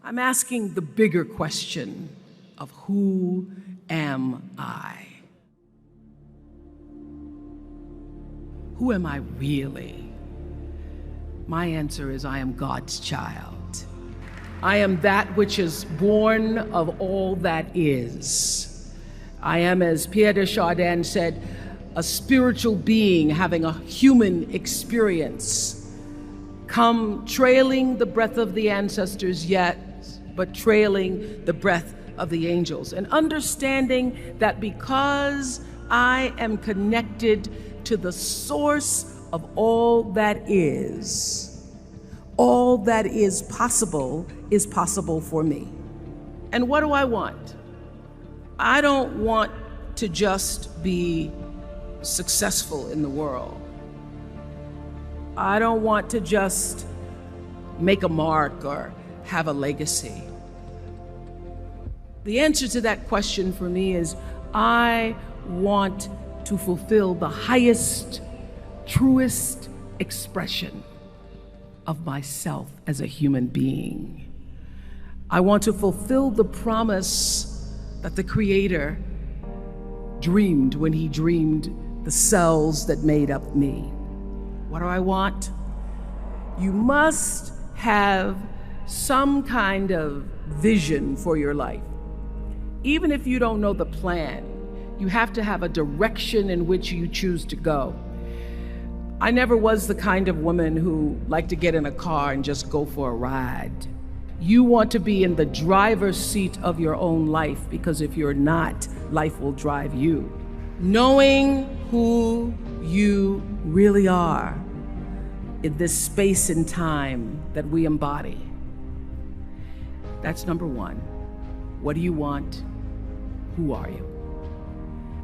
I'm asking the bigger question of who am I? Who am I really? My answer is I am God's child. I am that which is born of all that is. I am, as Pierre de Chardin said, a spiritual being having a human experience, come trailing the breath of the ancestors yet, but trailing the breath of the angels, and understanding that because I am connected to the source of all that is possible for me. And what do I want? I don't want to just be successful in the world. I don't want to just make a mark or have a legacy. The answer to that question for me is I want to fulfill the highest, truest expression of myself as a human being. I want to fulfill the promise that the Creator dreamed when He dreamed the cells that made up me. What do I want? You must have some kind of vision for your life. Even if you don't know the plan, you have to have a direction in which you choose to go. I never was the kind of woman who liked to get in a car and just go for a ride. You want to be in the driver's seat of your own life, because if you're not, life will drive you. Knowing who you really are in this space and time that we embody. That's number one. What do you want? Who are you?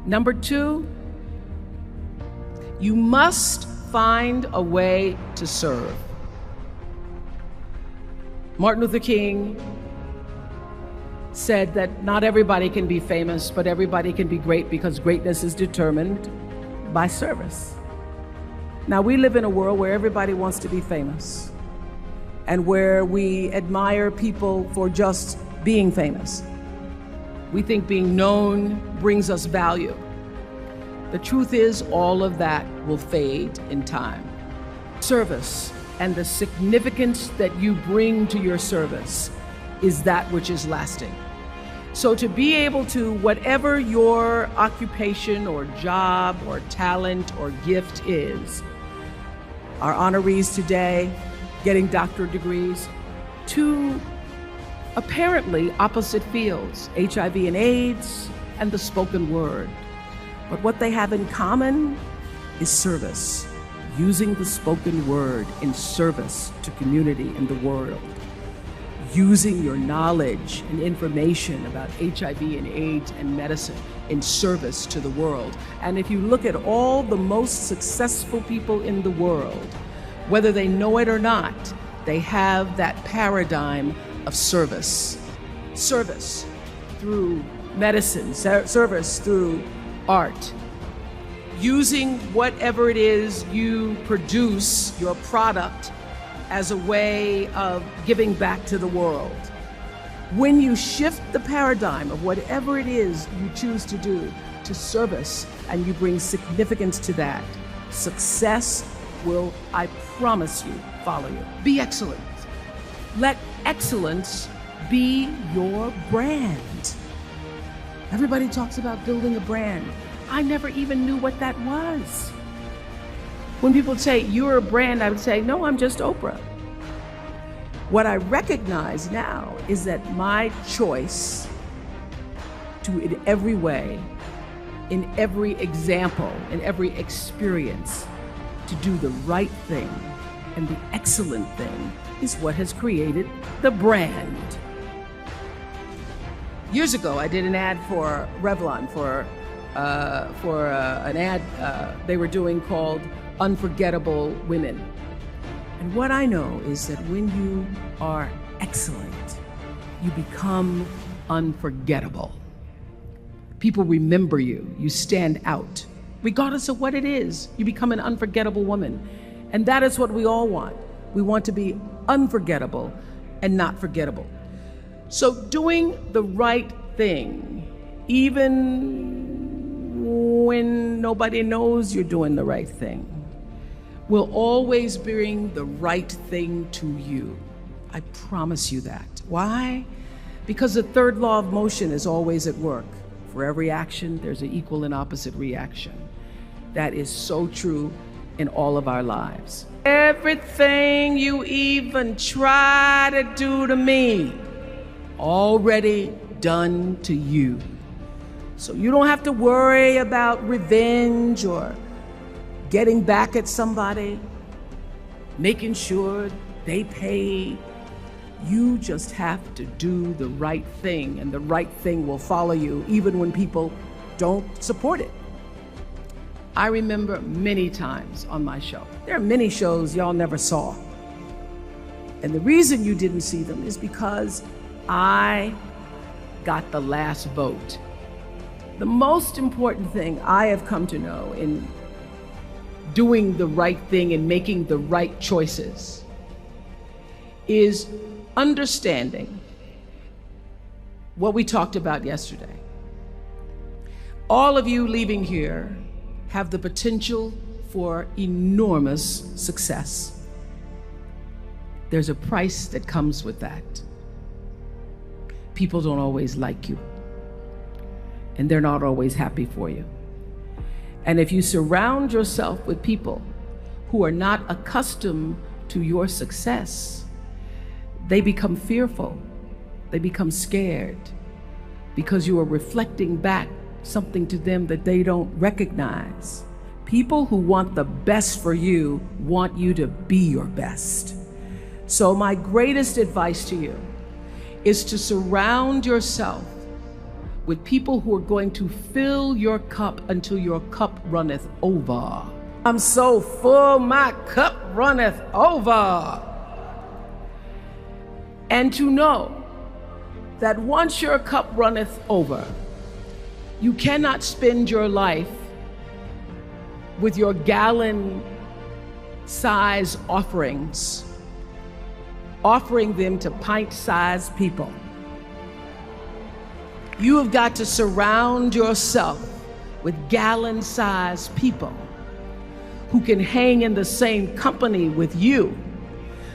Number two, you must find a way to serve. Martin Luther King said that not everybody can be famous, but everybody can be great, because greatness is determined by service. Now, we live in a world where everybody wants to be famous and where we admire people for just being famous. We think being known brings us value. The truth is, all of that will fade in time. Service and the significance that you bring to your service is that which is lasting. So to be able to, whatever your occupation or job or talent or gift is, our honorees today getting doctorate degrees, to apparently opposite fields, HIV and AIDS and the spoken word. But what they have in common is service, using the spoken word in service to community and the world, using your knowledge and information about HIV and AIDS and medicine in service to the world. And if you look at all the most successful people in the world, whether they know it or not, they have that paradigm of service. Service through medicine, service through art. Using whatever it is you produce, your product, as a way of giving back to the world. When you shift the paradigm of whatever it is you choose to do to service, and you bring significance to that, success will, I promise you, follow you. Be excellent. Let excellence be your brand. Everybody talks about building a brand. I never even knew what that was. When people say, you're a brand, I would say, no, I'm just Oprah. What I recognize now is that my choice to, in every way, in every example, in every experience, to do the right thing and the excellent thing is what has created the brand. Years ago, I did an ad for Revlon for an ad they were doing called Unforgettable Women. And what I know is that when you are excellent, you become unforgettable. People remember you, you stand out. Regardless of what it is, you become an unforgettable woman. And that is what we all want. We want to be unforgettable and not forgettable. So doing the right thing, even when nobody knows you're doing the right thing, will always bring the right thing to you. I promise you that. Why? Because the third law of motion is always at work. For every action, there's an equal and opposite reaction. That is so true in all of our lives. Everything you even try to do to me, already done to you. So you don't have to worry about revenge or getting back at somebody, making sure they pay. You just have to do the right thing, and the right thing will follow you even when people don't support it. I remember many times on my show. There are many shows y'all never saw. And the reason you didn't see them is because I got the last vote. The most important thing I have come to know in doing the right thing and making the right choices is understanding what we talked about yesterday. All of you leaving here have the potential for enormous success. There's a price that comes with that. People don't always like you, and they're not always happy for you. And if you surround yourself with people who are not accustomed to your success, they become fearful, they become scared, because you are reflecting back something to them that they don't recognize. People who want the best for you want you to be your best. So my greatest advice to you is to surround yourself with people who are going to fill your cup until your cup runneth over. I'm so full, my cup runneth over. And to know that once your cup runneth over, you cannot spend your life with your gallon-size offerings, offering them to pint-sized people. You have got to surround yourself with gallon-sized people who can hang in the same company with you,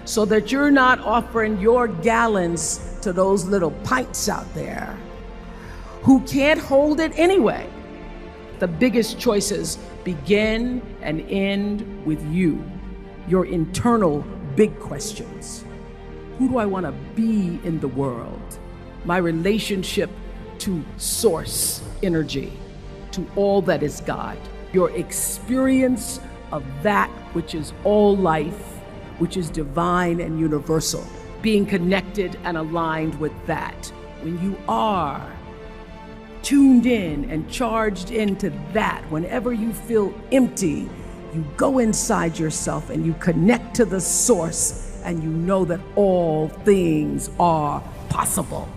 so that you're not offering your gallons to those little pints out there who can't hold it anyway. The biggest choices begin and end with you, your internal big questions. Who do I want to be in the world? My relationship to source energy, to all that is God. Your experience of that which is all life, which is divine and universal. Being connected and aligned with that. When you are tuned in and charged into that, whenever you feel empty, you go inside yourself and you connect to the source, and you know that all things are possible.